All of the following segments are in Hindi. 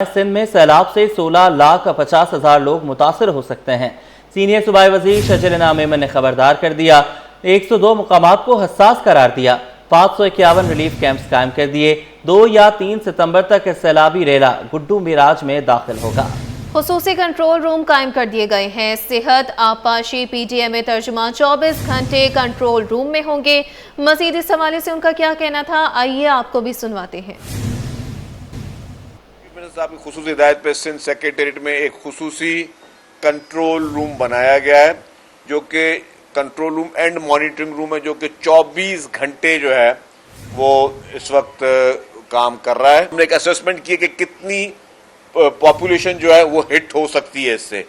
सिंध में सैलाब से 16,50,000 लोग मुतासर हो सकते हैं। सीनियर सूबाई वजीर शजील इनाम मेमन ने खबरदार कर दिया। 102 मुकामात को हसास करार दिया। 551 रिलीफ कैंप्स कायम कर दिए। 2 या 3 सितंबर तक सैलाबी रेला गुड्डू मिराज में दाखिल होगा। खुसूसी कंट्रोल रूम कायम कर दिए गए हैं। सेहत, आबपाशी, PTMA तर्जुमा 24 घंटे कंट्रोल रूम में होंगे। मजीद इस हवाले से उनका क्या कहना था, आइए आपको भी सुनवाते हैं। साहब की खुसूसी हिदायत पे सिंध सेक्रेटेरिएट में एक खुसूसी कंट्रोल रूम बनाया गया है, जो कि control room and monitoring room है, जो कि 24 घंटे जो है वो इस वक्त काम कर रहा है। हमने एक असेसमेंट की कि कितनी पॉपुलेशन जो है वो हिट हो सकती है इससे,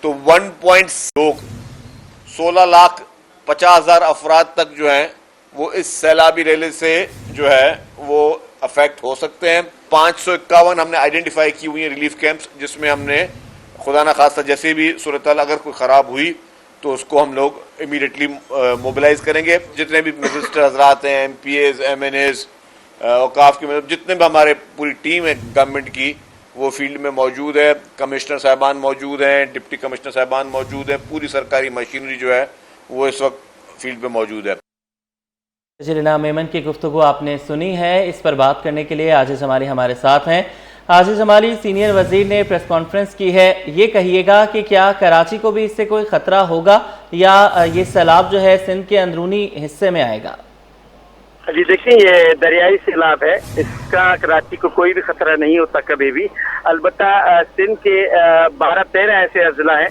तो 16,50,000 अफराद तक जो है वो इस सैलाबी रेले से जो है वो अफेक्ट हो सकते हैं। 551 हमने आइडेंटिफाई की हुई है रिलीफ कैंप्स, जिसमें हमने खुदा ना खास्ता जैसे भी सूरत अगर कोई ख़राब हुई तो उसको हम लोग इमीडिएटली मोबिलाइज करेंगे। जितने भी मिनिस्टर हजरात हैं, MPAs, MNAs, औकाफ के मतलब जितने भी हमारे पूरी टीम है गवर्नमेंट की, वो फील्ड में मौजूद है। कमिश्नर साहबान मौजूद हैं, डिप्टी कमिश्नर साहबान मौजूद हैं, पूरी सरकारी मशीनरी जो है वो इस वक्त फील्ड में मौजूद है। शजील इनाम मेमन की गुफ्तगू आपने सुनी है। इस पर बात करने के लिए आजिज जमाली हमारे साथ हैं। आजिज जमाली, सीनियर वजीर ने प्रेस कॉन्फ्रेंस की है, ये कहिएगा कि क्या कराची को भी इससे कोई खतरा होगा या ये सैलाब जो है सिंध के अंदरूनी हिस्से में आएगा? जी देखिए, ये दरियाई सैलाब है, इसका कराची को कोई भी खतरा नहीं होता कभी भी। अलबत्ता सिंध के 12-13 ऐसे अजला हैं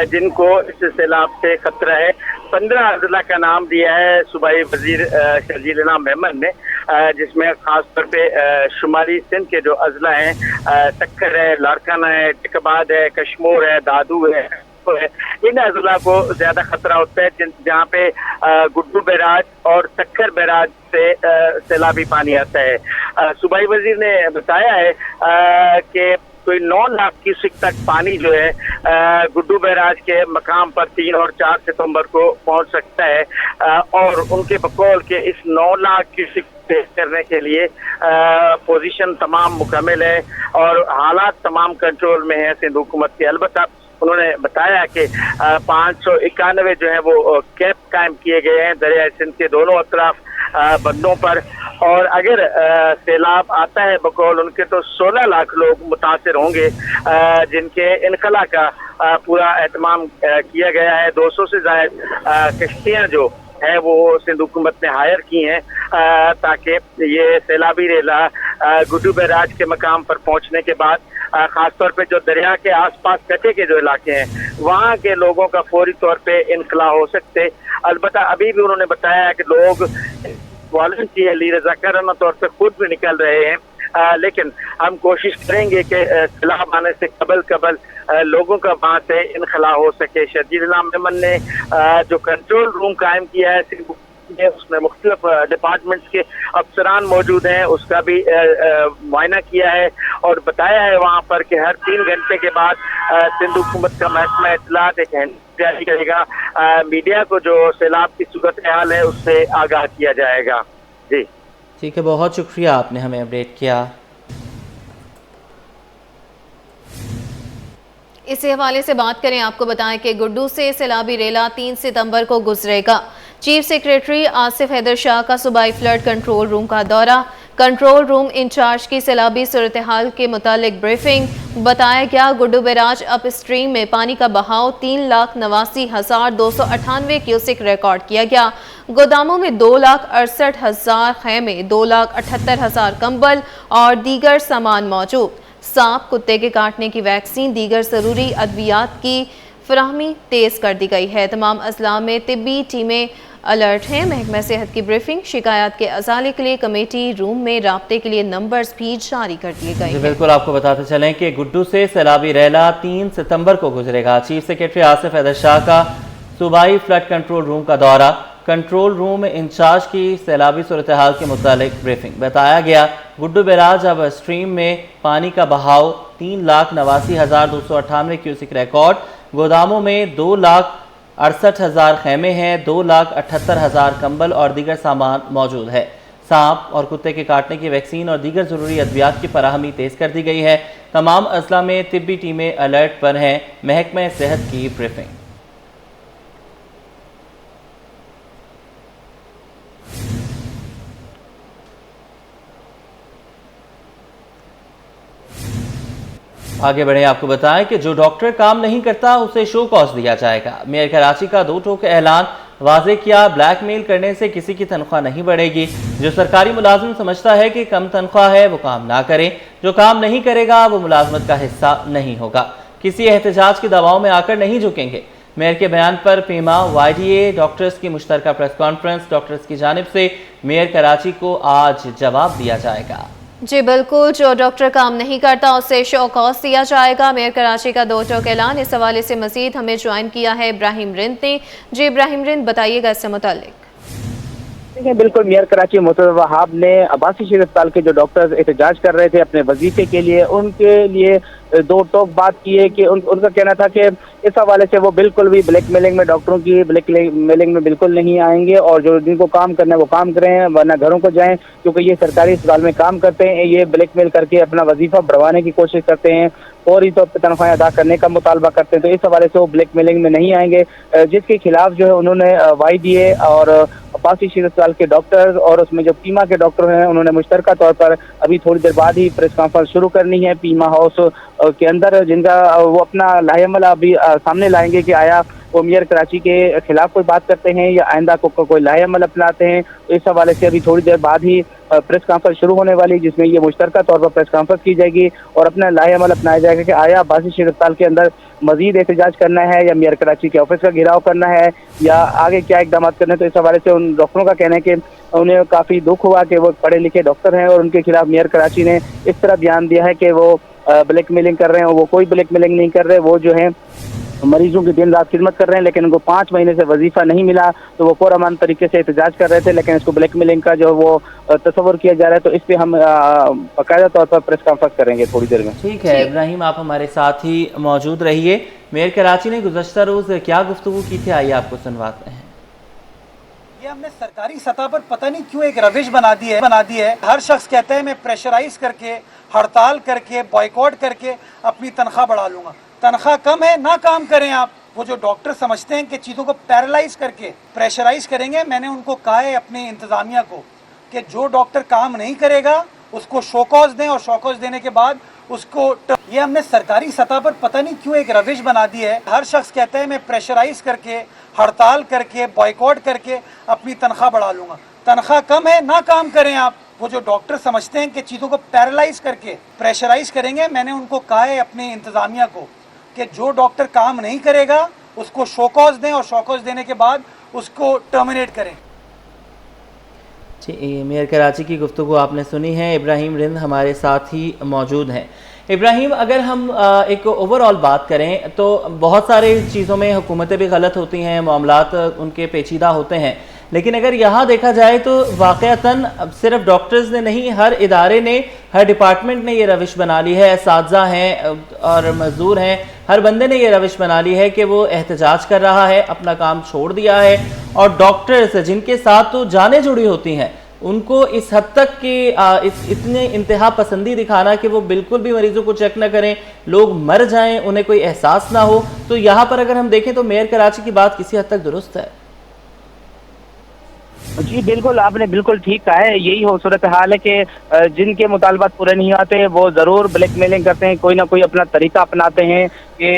जिनको इस सैलाब से खतरा है। 15 अजला का नाम दिया है सूबाई वजीर शजील इनाम मेमन ने, जिसमें खास तौर पे शुमाली सिंध के जो अजला हैं, सक्कर है, लारकाना है, टिकबाद है, कश्मोर है, दादू है, इन अजला को ज्यादा खतरा होता है, जहाँ पे गुड्डू बैराज और सक्कर बैराज से सैलाबी पानी आता है। सूबाई वजीर ने बताया है कि कोई 9 लाख क्यूसेक तक पानी जो है गुड्डू बैराज के मकाम पर 3 और 4 सितंबर को पहुंच सकता है, और उनके बकौल के इस 9 लाख क्यूसेक करने के लिए पोजीशन तमाम मुकम्मल है और हालात तमाम कंट्रोल में है सिंध हुकूमत के। अलबत्ता उन्होंने बताया कि 591 जो है वो कैंप कायम किए गए हैं दरिया सिंध के दोनों अतराफ बंदों पर, और अगर सैलाब आता है बकौल उनके तो 16 लाख लोग मुतासिर होंगे, जिनके इनखला का पूरा एहतमाम किया गया है। 200 से ज्यादा कश्तियाँ जो है वो सिंध हुकूमत ने हायर की हैं ताकि ये सैलाबी रेला गुड्डू बैराज के मकाम पर पहुंचने के बाद खासतौर पे जो दरिया के आसपास कटे के जो इलाके हैं वहाँ के लोगों का फौरी तौर पे इनखला हो सकते। अलबत्ता अभी भी उन्होंने बताया कि लोग वॉलंटियरली रज़ाकाराना तौर पे खुद भी निकल रहे हैं, लेकिन हम कोशिश करेंगे कि सैलाब आने से कबल लोगों का वहाँ से इनखला हो सके। शजील इनाम मेमन ने जो कंट्रोल रूम कायम किया है उसमें मुख्तलिफ डिपार्टमेंट्स के अफसरान मौजूद हैं, उसका भी मुआयना किया है और बताया है वहाँ पर कि हर 3 घंटे के बाद सिंध हुकूमत का महकमा इत्तलात एक हैंडबुक जारी करेगा, मीडिया को जो सैलाब की सूरत हाल है उससे आगाह किया जाएगा। जी ठीक है, बहुत शुक्रिया, आपने हमें अपडेट किया। इसी हवाले से बात करें, आपको बताएं कि गुड्डू से सैलाबी रेला 3 सितंबर को गुजरेगा। चीफ सेक्रेटरी आसिफ हैदर शाह का सूबाई फ्लड कंट्रोल रूम का दौरा, कंट्रोल रूम इंचार्ज की सैलाबी सूरत हाल के मुतालिक ब्रीफिंग। बताया गया गुड्डू बैराज अप स्ट्रीम में पानी का बहाव 3,89,298 क्यूसेक रिकॉर्ड किया गया। गोदामों में 2,68,000 खैमे, 2,78,000 कंबल और दीगर सामान मौजूद। सांप, कुत्ते के काटने की वैक्सीन, दीगर ज़रूरी अद्वियात की फराहमी तेज कर दी गई है। तमाम अजला में तिब्बी टीमें अलर्ट हैं। महकमा सेहत की ब्रीफिंग, शिकायत के अजाले के लिए कमेटी रूम में राब्ते के लिए नंबर्स भी जारी कर दिए गए हैं। बिल्कुल, आपको बताते चलें कि गुड्डू से सैलाबी रेला 3 सितंबर को गुजरेगा। चीफ सेक्रेटरी आसिफ हैदर शाह का सूबाई फ्लड कंट्रोल रूम का दौरा, कंट्रोल रूम इंचार्ज की सैलाबी सूरत हाल के मुतालिक ब्रीफिंग। बताया गया गुड्डू बैराज अब स्ट्रीम में पानी का बहाव 3,89,298 क्यूसेक रिकॉर्ड। गोदामों में 2,68,000 खैमे हैं, 2,78,000 कंबल और दीगर सामान मौजूद है। सांप और कुत्ते के काटने की वैक्सीन और दीगर जरूरी अद्वियात की फराहमी तेज कर दी गई है। तमाम अजला में तिब्बी टीमें अलर्ट पर हैं। महकमा सेहत की ब्रीफिंग। आगे बढ़े, आपको बताएं कि जो डॉक्टर काम नहीं करता उसे शो कॉज दिया जाएगा। मेयर कराची का 2 टोक ऐलान वाजे किया। ब्लैकमेल करने से किसी की तनख्वाह नहीं बढ़ेगी। जो सरकारी मुलाजिम समझता है कि कम तनख्वाह है वो काम ना करे। जो काम नहीं करेगा वो मुलाजमत का हिस्सा नहीं होगा। किसी एहतजाज की दबाव में आकर नहीं झुकेंगे। मेयर के बयान पर पीमा YDA डॉक्टर्स की मुश्तरका प्रेस कॉन्फ्रेंस। डॉक्टर्स की जानिब से मेयर कराची को आज जवाब दिया जाएगा। जी बिल्कुल, जो डॉक्टर काम नहीं करता उसे शो कॉज दिया जाएगा। मेयर कराची का 2 टोक ऐलान। इस हवाले से मजीद हमें ज्वाइन किया है इब्राहिम रिंद ने। जी इब्राहिम रिंद, बताइएगा इससे मुताल्लिक। बिल्कुल, मेयर कराची मुर्तज़ा वहाब ने अब्बासी शरीफ अस्पताल के जो डॉक्टर्स एहतजाज कर रहे थे अपने वजीफे के लिए, उनके लिए 2 टोक बात की है कि उनका कहना था कि इस हवाले से वो बिल्कुल भी ब्लैकमेलिंग में, डॉक्टरों की ब्लैकमेलिंग में बिल्कुल नहीं आएंगे और जो जिनको काम करना है वो काम करें, वरना घरों को जाएं, क्योंकि ये सरकारी अस्पताल में काम करते हैं। ये ब्लैकमेल करके अपना वजीफा बढ़वाने की कोशिश करते हैं, फौरी तौर पर तनख्वाहें अदा करने का मुतालबा करते हैं। तो इस हवाले से वो ब्लैकमेलिंग में नहीं आएंगे, जिसके खिलाफ जो है उन्होंने YDA और अब्बासी शरीफ अस्पताल के डॉक्टर्स और उसमें जो पीमा के डॉक्टर हैं उन्होंने मुश्तरका तौर पर अभी थोड़ी देर बाद ही प्रेस कॉन्फ्रेंस शुरू करनी है पीमा हाउस के अंदर, जिनका वो अपना लाहेअमल अभी सामने लाएंगे कि आया वो मेयर कराची के खिलाफ कोई बात करते हैं या आइंदा को कोई लाहेअमल अपनाते हैं। तो इस हवाले से अभी थोड़ी देर बाद ही प्रेस कॉन्फ्रेंस शुरू होने वाली, जिसमें ये मुश्तरका तौर पर प्रेस कॉन्फ्रेंस की जाएगी और अपना लाहेअमल अपनाया जाएगा कि आया अब्बासी शरीफ अस्पताल के अंदर मजीद एहतजाज करना है या मेयर कराची के ऑफिस का घेराव करना है या आगे क्या इकदाम करने। तो इस हवाले से उन डॉक्टरों का कहना है कि उन्हें काफ़ी दुख हुआ कि वो पढ़े लिखे डॉक्टर हैं और उनके खिलाफ मेयर कराची ने इस तरह बयान दिया है कि वो ब्लैकमेलिंग कर रहे हैं। वो कोई ब्लैकमेलिंग नहीं कर रहे, वो जो है मरीजों की दिन रात खिदमत कर रहे हैं, लेकिन उनको 5 महीने से वजीफा नहीं मिला तो वो पुरअमन तरीके से एहतजाज कर रहे थे, लेकिन इसको ब्लैकमेलिंग का जो वो तस्वर किया जा रहा है। तो इस पे हम बाकायदा तौर पर प्रेस कॉन्फ्रेंस करेंगे थोड़ी देर में। ठीक है इब्राहिम, आप हमारे साथ ही मौजूद रहिए। मेयर कराची ने गुज़श्ता रोज़ क्या गुफ्तगू की थी, आइए आपको सुनवाते हैं। ये हमने सरकारी सतह पर पता नहीं क्यों एक रविश बना दी है। हर शख्स कहता है मैं प्रेशराइज करके, हड़ताल करके, बॉयकॉट करके अपनी तनख्वाह बढ़ा लूंगा। तनख्वाह कम है ना काम करें आप। वो जो डॉक्टर समझते हैं कि चीज़ों को पैरालाइज करके प्रेशराइज करेंगे, मैंने उनको कहा है अपनी इंतज़ामिया को कि जो डॉक्टर काम नहीं करेगा उसको शोकॉज दें और शोकॉज देने के बाद उसको ये हमने सरकारी सतह पर पता नहीं क्यों एक रविश बना दी है। हर शख्स कहता है मैं प्रेशराइज करके, हड़ताल करके, बॉयकॉट करके अपनी तनख्वाह बढ़ा लूंगा। तनख्वाह कम है ना काम करें आप। वो जो डॉक्टर समझते हैं कि चीज़ों को पैरालाइज करके प्रेशराइज करेंगे, मैंने उनको कहा है अपनी इंतज़ामिया को कि जो डॉक्टर काम नहीं करेगा उसको शोकॉज दें और शोकॉज देने के बाद उसको टर्मिनेट करें। मेयर कराची की गुफ्तगू आपने सुनी है। इब्राहिम रिंद हमारे साथ ही मौजूद हैं। इब्राहिम, अगर हम एक ओवरऑल बात करें तो बहुत सारे चीज़ों में हुकूमतें भी गलत होती हैं, मामलात उनके पेचीदा होते हैं, लेकिन अगर यहाँ देखा जाए तो वाक़अतन सिर्फ डॉक्टर्स ने नहीं, हर इदारे ने, हर डिपार्टमेंट ने ये रविश बना ली है। असातिज़ा हैं और मज़दूर हैं, हर बंदे ने ये रविश बना ली है कि वो एहतजाज कर रहा है, अपना काम छोड़ दिया है। और डॉक्टर्स जिनके साथ तो जानें जुड़ी होती हैं, उनको इस हद तक कि इतने इंतहा पसंदी दिखाना कि वो बिल्कुल भी मरीजों को चेक ना करें, लोग मर जाएं, उन्हें कोई एहसास ना हो। तो यहाँ पर अगर हम देखें तो मेयर कराची की बात किसी हद तक दुरुस्त है। जी बिल्कुल, आपने बिल्कुल ठीक कहा है। यही हो सूरत हाल है कि जिनके मुतालबात पूरे नहीं आते वो ज़रूर ब्लैकमेलिंग करते हैं, कोई ना कोई अपना तरीका अपनाते हैं कि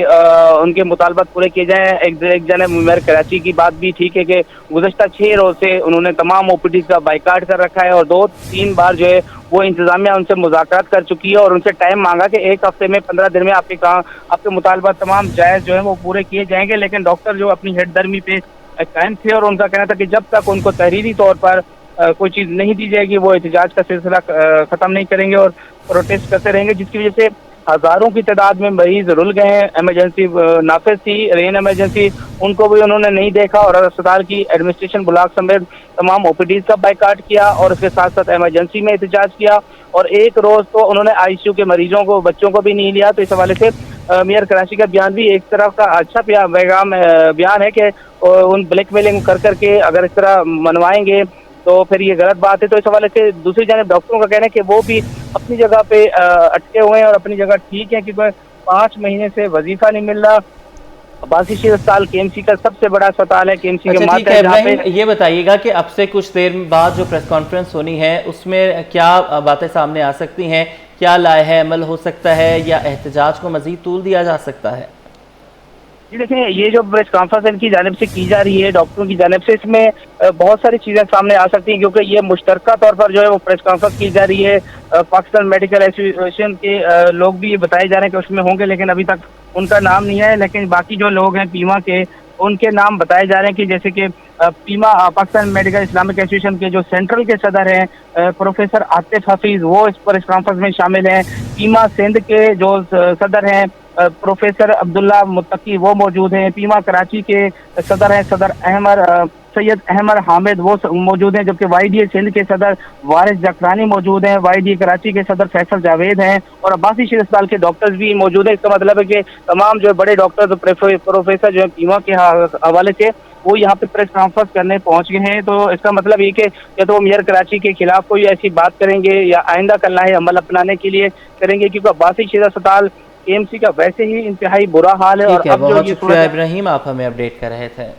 उनके मुतालबात पूरे किए जाएँ। एक जने मेयर कराची की बात भी ठीक है कि गुज़श्ता 6 रोज़ से उन्होंने तमाम OPD का बाइकाट कर रखा है और 2-3 बार जो है वो इंतज़ामिया उनसे मुज़ाकरात कर चुकी है और उनसे टाइम मांगा कि 1 हफ्ते में 15 दिन में आपके मुतालबात तमाम जायज़ जो है वो पूरे किए जाएंगे। लेकिन डॉक्टर जो अपनी हेडदर्मी पे कायम थे और उनका कहना था कि जब तक उनको तहरीरी तौर पर कोई चीज़ नहीं दी जाएगी वो एहतजाज का सिलसिला ख़त्म नहीं करेंगे और प्रोटेस्ट करते रहेंगे, जिसकी वजह से हज़ारों की तादाद में मरीज रुल गए हैं। एमरजेंसी नाफिज थी, रेन एमरजेंसी, उनको भी उन्होंने नहीं देखा और अस्पताल की एडमिनिस्ट्रेशन ब्लॉक समेत तमाम OPDs का बाइकाट किया और उसके साथ साथ एमरजेंसी में एहतजाज किया और 1 रोज़ तो उन्होंने ICU के मरीजों को, बच्चों को भी नहीं लिया। तो इस हवाले से मेयर कराची का बयान भी एक तरह का अच्छा बयान है कि उन ब्लैकमेलिंग कर करके अगर इस तरह मनवाएंगे तो फिर ये गलत बात है। तो इस हवाले से दूसरी जानब डॉक्टरों का कहना है कि वो भी अपनी जगह पे अटके हुए हैं और अपनी जगह ठीक है, क्योंकि 5 महीने से वजीफा नहीं मिल रहा। अब्बासी शेर अस्पताल KMC का सबसे बड़ा अस्पताल है, KMC के अच्छा ठीक है इब्राहिम, ये बताइएगा कि अब से कुछ देर बाद जो प्रेस कॉन्फ्रेंस होनी है उसमें क्या बातें सामने आ सकती हैं, क्या लाए अमल हो सकता है या एहतजाज को मजीद तूल दिया जा सकता है? जी देखें, ये जो प्रेस कॉन्फ्रेंस इनकी जानिब से की जा रही है डॉक्टरों की जानिब से, इसमें बहुत सारी चीज़ें सामने आ सकती हैं, क्योंकि ये मुश्तरका तौर पर जो है वो प्रेस कॉन्फ्रेंस की जा रही है। पाकिस्तान मेडिकल एसोसिएशन के लोग भी ये बताए जा रहे हैं कि उसमें होंगे, लेकिन अभी तक उनका नाम नहीं है। लेकिन बाकी जो लोग हैं पीमा के, उनके नाम बताए जा रहे हैं कि जैसे कि Pima Pakistan medical Islamic association के जो सेंट्रल के सदर हैं प्रोफेसर आतिफ हफीज, वो इस प्रेस कॉन्फ्रेंस में शामिल हैं। पीमा सिंध के जो सदर हैं प्रोफेसर अब्दुल्ला मुत्तकी, वो मौजूद हैं। पीमा कराची के सदर हैं सदर सैयद अहमद हामिद, वो मौजूद हैं। जबकि YDA सिंध के सदर वारिस जकरानी मौजूद हैं। YDA कराची के सदर फैसल जावेद हैं और अब्बासी शेर अस्पताल के डॉक्टर्स भी मौजूद हैं। इसका मतलब है कि तमाम जो बड़े डॉक्टर प्रोफेसर जो है पीमा के हवाले से वो यहाँ पे प्रेस कॉन्फ्रेंस करने पहुंच गए हैं। तो इसका मतलब ये कि या तो वो मेयर कराची के खिलाफ कोई ऐसी बात करेंगे या आइंदा करना है अमल अपनाने के लिए करेंगे, क्योंकि अब्बासी शेर अस्पताल KMC का वैसे ही इंतहाई बुरा हाल है। और अब बहुत शुक्रिया इब्राहिम, आप हमें अपडेट कर रहे थे।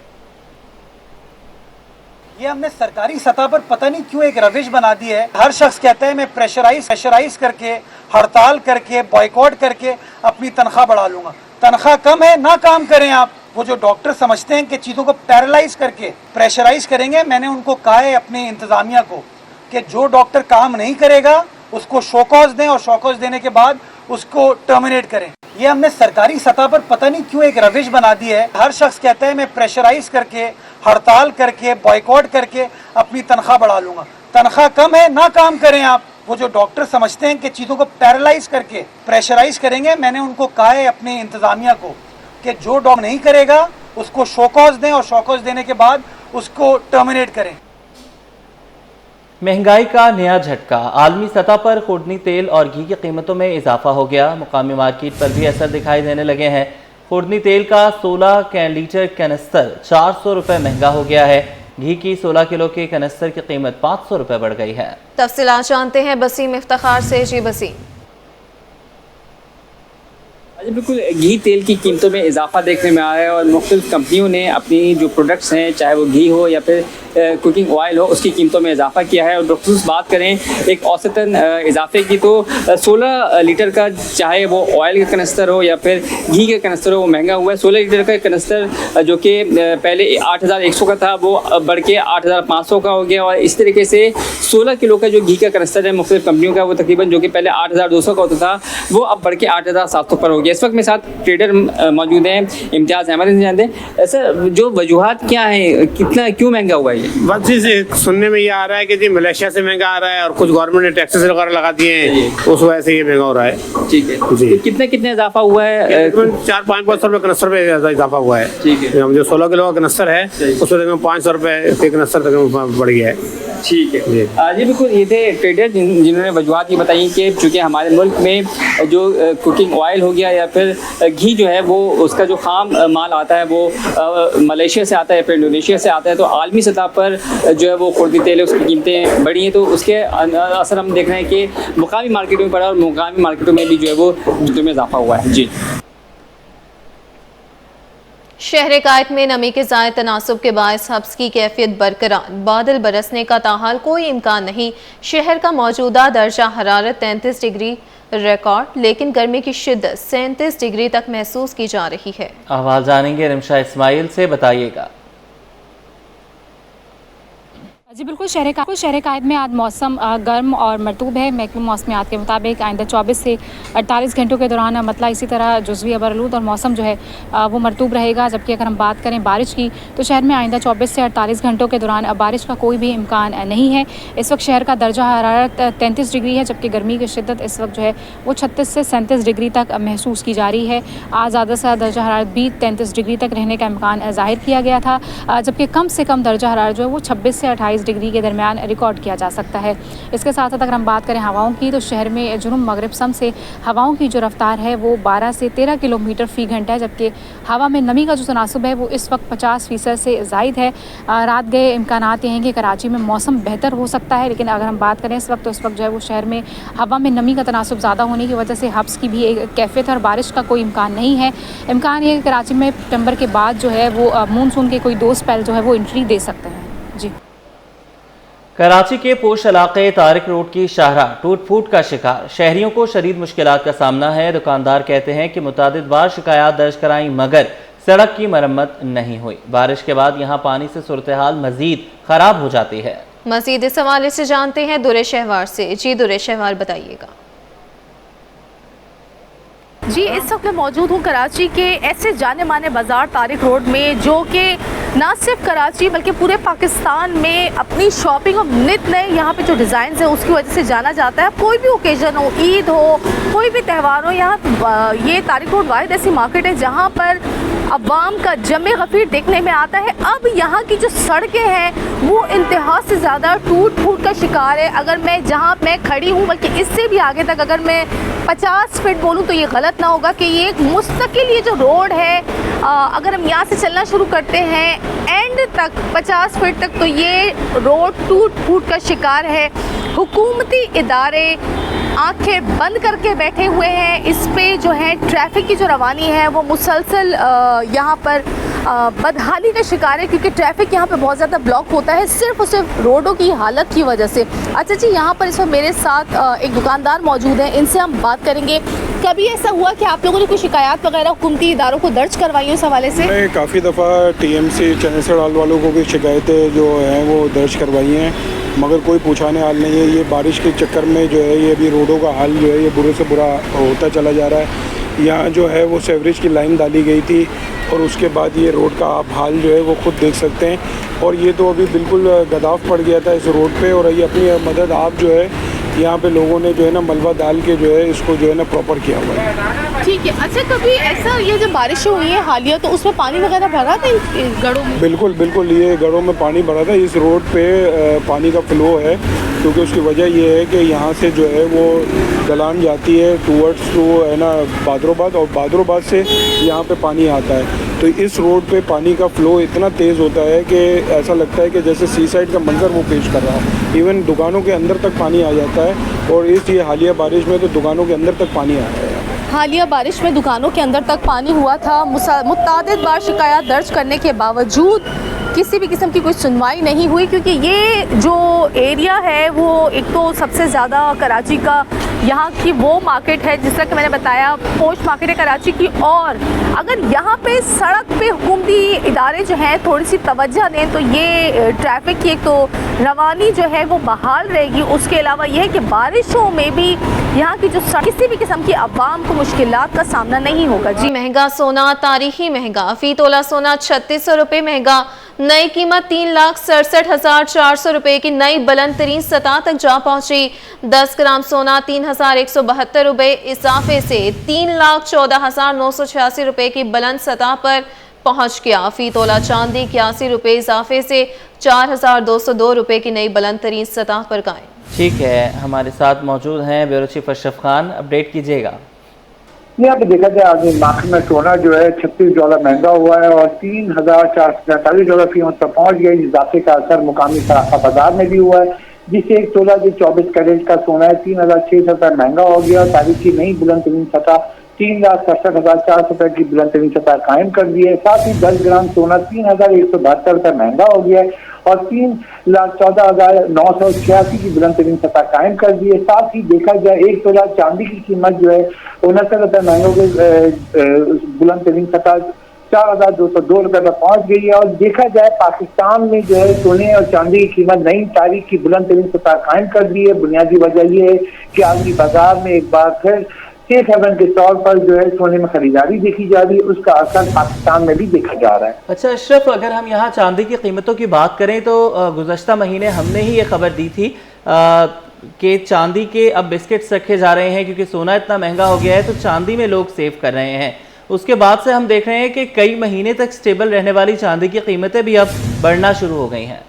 ये हमने सरकारी सतह पर पता नहीं क्यों एक रविश बना दी है। हर शख्स कहता है मैं प्रेशराइज करके, हड़ताल करके, बॉयकॉट करके अपनी तनख्वाह बढ़ा लूंगा। तनख्वाह कम है, ना काम करें आप। वो जो डॉक्टर समझते हैं कि चीज़ों को पैरालाइज करके प्रेशराइज करेंगे, मैंने उनको कहा है अपनी इंतजामिया को कि जो डॉक्टर काम नहीं करेगा उसको शोकॉज दें और शोकॉज देने के बाद उसको टर्मिनेट करें। ये हमने सरकारी सतह पर पता नहीं क्यों एक रविश बना दी है। हर शख्स कहता है मैं प्रेशराइज करके, हड़ताल करके, बॉयकॉट करके अपनी तनख्वाह बढ़ा लूंगा। तनख्वाह कम है, ना काम करें आप। वो जो डॉक्टर समझते हैं कि चीज़ों को पैरालाइज करके प्रेशराइज करेंगे, मैंने उनको कहा है अपनी इंतजामिया को कि जो डॉक्टर नहीं करेगा उसको शोकॉज दें और शोकॉज देने के बाद उसको टर्मिनेट करें। महंगाई का नया झटका, आलमी सतह पर खुर्दनी तेल और घी की कीमतों में इजाफा हो गया। मुकामी मार्केट पर भी असर दिखाई देने लगे हैं। खुर्दनी तेल का 16 लीटर कैनिस्टर 400 रुपये महंगा हो गया है। घी की 16 किलो के कैनिस्टर की कीमत 500 रुपये बढ़ गई है। तफसीलात जानते हैं बसीम इफ्तिखार से। जी बसीम। बिल्कुल, घी तेल की कीमतों में इजाफा देखने में आ रहा है और मुख्तलिफ कंपनियों ने अपनी जो प्रोडक्ट्स हैं, चाहे वो घी हो या फिर कुकिंग ऑयल हो, उसकी कीमतों में इजाफा किया है। और डॉक्टर्स बात करें एक औसतन इजाफे की, तो 16 लीटर का चाहे वो ऑयल का कनस्तर हो या फिर घी का कनस्तर हो, वो महंगा हुआ है। 16 लीटर का कनस्तर जो कि पहले 8100 का था, वो बढ़ के 8500 का हो गया। और इस तरीके से 16 किलो का जो घी का कनस्तर है मुख्तलिफ कंपनियों का, वो तकरीबन जो कि पहले 8200 का होता था, वो अब बढ़ के 8700 पर हो गया। इस वक्त मेरे साथ ट्रेडर मौजूद हैं इम्तियाज़ अहमद, इनसे जानते हैं सर जो वजूहात क्या है, कितना क्यों महंगा हुआ है? बस जी सुनने में ये आ रहा है कि जी मलेशिया से महंगा आ रहा है और कुछ गवर्नमेंट ने टैक्सेस वगैरह लगा दिए हैं, उस वजह से ये महंगा हो रहा है। ठीक है जी। तो कितना इजाफा हुआ है? 400-500 रुपये कनस्तर पे इजाफा हुआ है। ठीक है। जो 16 किलो का कनस्तर है उसमें 500 रुपये के कनस्तर तक बढ़ गया है। ठीक है जी। बिल्कुल, ये थे ट्रेडर जिन्होंने वजूहात ये बताई कि चूँकि हमारे मुल्क में जो कुकिंग ऑयल हो गया या फिर घी जो है वो उसका जो खाम माल आता है वो मलेशिया से आता है, फिर इंडोनेशिया से आता है, तो आलमी सतह पर जो है वो खुर्दी तेल है उसकी कीमतें बढ़ी हैं। तो उसके असर हम देख रहे हैं कि मुकामी मार्केटों में पड़ा और मुकामी मार्केटों में भी जो है वो कीमतों में इजाफा हुआ है। जी। शहर कायद में नमी के ज़ायद तनासुब के बायस हब्स की कैफियत बरकरार, बादल बरसने का ताहाल कोई इम्कान नहीं। शहर का मौजूदा दर्जा हरारत 33 डिग्री रिकॉर्ड, लेकिन गर्मी की शिद्दत 37 डिग्री तक महसूस की जा रही है। अहवाल जानेंगे रिमशा इस्माइल से, बताइएगा। जी बिल्कुल, शहर कायद में आज मौसम गर्म और मरतूब है। महकमा मौसमियात के मुताबिक आइंदा 24 से 48 घंटों के दौरान मतला इसी तरह जुज़वी अबरलूद और मौसम जो है वो मरतूब रहेगा। जबकि अगर हम बात करें बारिश की, तो शहर में आइंदा 24 से 48 घंटों के दौरान बारिश का कोई भी इम्कान नहीं है। इस वक्त शहर का दर्जा हरारत 33 डिग्री है, जबकि गर्मी की शिद्दत इस वक्त जो है वो 36 से 37 डिग्री तक महसूस की जा रही है। आज ज़्यादा से ज़्यादा दर्जा हरारत भी 33 डिग्री तक रहने का इम्कान ज़ाहिर किया गया था, जबकि कम से कम दर्जा हरारत जो है वो 26 से 28 29 डिग्री के दरमियान रिकॉर्ड किया जा सकता है। इसके साथ साथ अगर हम बात करें हवाओं की, तो शहर में जुनूब मगरिब सम से हवाओं की जो रफ्तार है वो 12 से 13 किलोमीटर फ़ी घंटा है, जबकि हवा में नमी का जो तनासुब है वो इस वक्त 50% से ज़ायद है। रात गए इम्कानात ये हैं कि कराची में मौसम बेहतर हो सकता है, लेकिन अगर हम बात करें इस वक्त, तो इस वक्त जो है वो शहर में हवा में नमी का तनासुब ज़्यादा होने की वजह से हब्स की भी एक कैफियत है और बारिश का कोई इम्कान नहीं है। इम्कान ये है कि कराची में सितंबर के बाद जो है वो मानसून के कोई 2 स्पेल जो है वो एंट्री दे सकते हैं। जी, कराची के पोश इलाके तारिक रोड की शाहराह टूट फूट का शिकार, शहरियों को शदीद मुश्किलात का सामना है। दुकानदार कहते हैं कि मुतादिद बार शिकायत दर्ज कराई मगर सड़क की मरम्मत नहीं हुई। बारिश के बाद यहाँ पानी से सूरत हाल मजीद खराब हो जाती है। मजीद इस हवाले से जानते हैं दुरे शहवार से। जी दुरे शहवार, बताइएगा। जी, इस वक्त मैं मौजूद हूँ कराची के ऐसे जाने माने बाज़ार तारिक रोड में, जो कि ना सिर्फ कराची बल्कि पूरे पाकिस्तान में अपनी शॉपिंग और नित नए यहाँ पे जो डिज़ाइन है उसकी वजह से जाना जाता है। कोई भी ओकेजन हो, ईद हो, कोई भी त्यौहार हो, यहाँ ये तारिक रोड वाहिद ऐसी मार्केट है जहाँ पर अवाम का जमे गफीर देखने में आता है। अब यहाँ की जो सड़कें हैं वो इंतहा से ज़्यादा टूट फूट का शिकार है। अगर मैं जहाँ मैं खड़ी हूँ, बल्कि इससे भी आगे तक अगर मैं 50 फीट बोलूँ तो ये गलत ना होगा कि ये एक मुस्तकिल ये जो रोड है, अगर हम यहाँ से चलना शुरू करते हैं एंड तक 50 फीट तक, तो ये रोड टूट फूट का शिकार है। हुकूमती इदारे आंखें बंद करके बैठे हुए हैं। इस पे जो है ट्रैफिक की जो रवानी है वो मुसलसल यहाँ पर बदहाली का शिकार है, क्योंकि ट्रैफिक यहाँ पे बहुत ज़्यादा ब्लॉक होता है सिर्फ और सिर्फ रोडों की हालत की वजह से। अच्छा जी, यहाँ पर इस वक्त मेरे साथ एक दुकानदार मौजूद हैं, इनसे हम बात करेंगे। कभी ऐसा हुआ कि आप लोगों ने कोई शिकायत वगैरह हुकूमती इदारों को दर्ज करवाई है इस हवाले से? मैं काफ़ी दफ़ा TMC चैनल से डाल वालों को भी शिकायतें जो हैं वो दर्ज करवाई हैं, मगर कोई पूछाने हाल नहीं है। ये बारिश के चक्कर में जो है ये भी रोडों का हाल जो है ये बुरे से बुरा होता चला जा रहा है। यहाँ जो है वो सेवरेज की लाइन डाली गई थी और उसके बाद ये रोड का आप हाल जो है वो खुद देख सकते हैं। और ये तो अभी बिल्कुल गदाफ पड़ गया था इस रोड पे, और ये अपनी मदद आप जो है यहाँ पे लोगों ने जो है ना मलबा डाल के जो है इसको जो है ना प्रॉपर किया हुआ है। ठीक है। अच्छा, कभी ऐसा ये जब बारिशें हुई हैं हालिया, तो उसमें पानी वगैरह भरा था इन गढ़ों में? बिल्कुल बिल्कुल, ये गढ़ों में पानी भरा था। इस रोड पे पानी का फ्लो है, क्योंकि उसकी वजह ये है कि यहाँ से जो है वो गलान जाती है टूवर्ड्स टू है ना बादरोबाद, और बादरोबाद से यहाँ पे पानी आता है। तो इस रोड पे पानी का फ़्लो इतना तेज़ होता है कि ऐसा लगता है कि जैसे सी साइड का मंजर वो पेश कर रहा है। इवन दुकानों के अंदर तक पानी आ जाता है, और इस ये हालिया बारिश में तो दुकानों के अंदर तक पानी आ रहा है। हालिया बारिश में दुकानों के अंदर तक पानी हुआ था। मुतादिद बार शिकायत दर्ज करने के बावजूद किसी भी किस्म की कोई सुनवाई नहीं हुई, क्योंकि ये जो एरिया है वो एक तो सबसे ज़्यादा कराची का यहाँ की वो मार्केट है, जिस तरह कि मैंने बताया पोश मार्केट है कराची की। और अगर यहाँ पे सड़क पे हुकूमती इदारे जो हैं थोड़ी सी तवज्जो दें तो ये ट्रैफिक की एक तो रवानी जो है वो बहाल रहेगी। उसके अलावा यह है कि बारिशों में भी यहाँ की जो किसी भी किस्म की अवाम को मुश्किलात का सामना नहीं होगा। जी, महंगा सोना तारीखी महंगा, फी तोला सोना 3600 रुपये महंगा, नई कीमत 3,67,400 रुपये की नई बुलंद तरीन सतह तक जा पहुंची। 10 ग्राम सोना 3,172 रुपये इजाफे से 3,14,986 रुपये की बुलंद सतह पर पहुंच गया। फी तोला चांदी 81 रुपये इजाफे से 4,202 रुपये की नई बुलंद तरीन सतह पर कायम। ठीक है, हमारे साथ मौजूद हैं bureau chief Ashraf Khan, update कीजिएगा। यहाँ पे देखा जाए आज मार्केट में सोना जो है $36 महंगा हुआ है और $3,443 कीमत पर पहुंच गई। इजाफे का असर मुकामी सराफा बाजार में भी हुआ है, जिससे एक तोला जो 24 कैरेट का सोना है 3,600 महंगा हो गया। तारीख की नई बुलंद तरीन सतह 3,67,400 की बुलंद तरीन सतह कायम कर दी है। साथ ही 10 ग्राम सोना 3,172 रुपये महंगा हो गया है और 3,14,986 की बुलंद तरीन सतह कायम कर दी है। साथ ही देखा जाए एक तोला चांदी की कीमत जो है 69 रुपये महंगा हो गई, बुलंद तरीन सतह 4,202 रुपये पर पहुंच गई है। और देखा जाए पाकिस्तान में जो है सोने और चांदी की कीमत नई तारीख की बुलंद तरीन सतह कायम कर दी है। बुनियादी वजह यह है कि आलमी बाजार में एक बार फिर सेफ हेवन के तौर पर जो है सोने में खरीदारी देखी जा रही है, उसका असर पाकिस्तान में भी देखा जा रहा है। अच्छा अशरफ, अगर हम यहाँ चांदी की कीमतों की बात करें तो गुज़श्ता महीने हमने ही ये खबर दी थी कि चांदी के अब बिस्किट्स रखे जा रहे हैं क्योंकि सोना इतना महंगा हो गया है, तो चांदी में लोग सेव कर रहे हैं। उसके बाद से हम देख रहे हैं कि कई महीने तक स्टेबल रहने वाली चांदी की कीमतें भी अब बढ़ना शुरू हो गई हैं।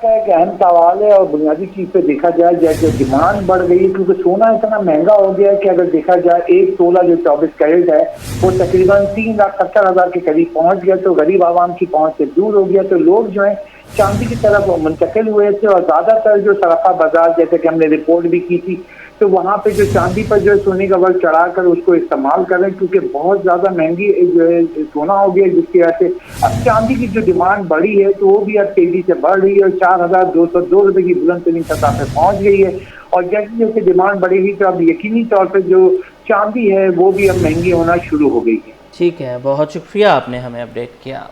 का एक अहम सवाल है और बुनियादी चीज पे देखा जाए जैसे डिमांड बढ़ गई है क्योंकि सोना इतना महंगा हो गया है कि अगर देखा जाए एक तोला जो 24 कैरेट है वो तकरीबन 3,70,000 के करीब पहुंच गया, तो गरीब आवाम की पहुंच से दूर हो गया। तो लोग जो है चांदी की तरफ मुंतकिल हुए थे और ज्यादातर जो सराफा बाजार जैसे कि हमने रिपोर्ट भी की थी तो वहाँ पे जो चांदी पर जो है सोने का वर्ग चढ़ाकर उसको इस्तेमाल करें क्योंकि बहुत ज्यादा महंगी जो है सोना हो गया, जिसकी वजह से अब चांदी की जो डिमांड बढ़ी है तो वो भी अब तेजी से बढ़ रही है और 4,202 रुपए की बुलंद तरीन सतह पे पहुंच गई है। और जैसे जैसे डिमांड बढ़ेगी तो अब यकीनी तौर पर जो चांदी है वो भी अब महंगी होना शुरू हो गई है। ठीक है, बहुत शुक्रिया आपने हमें अपडेट किया।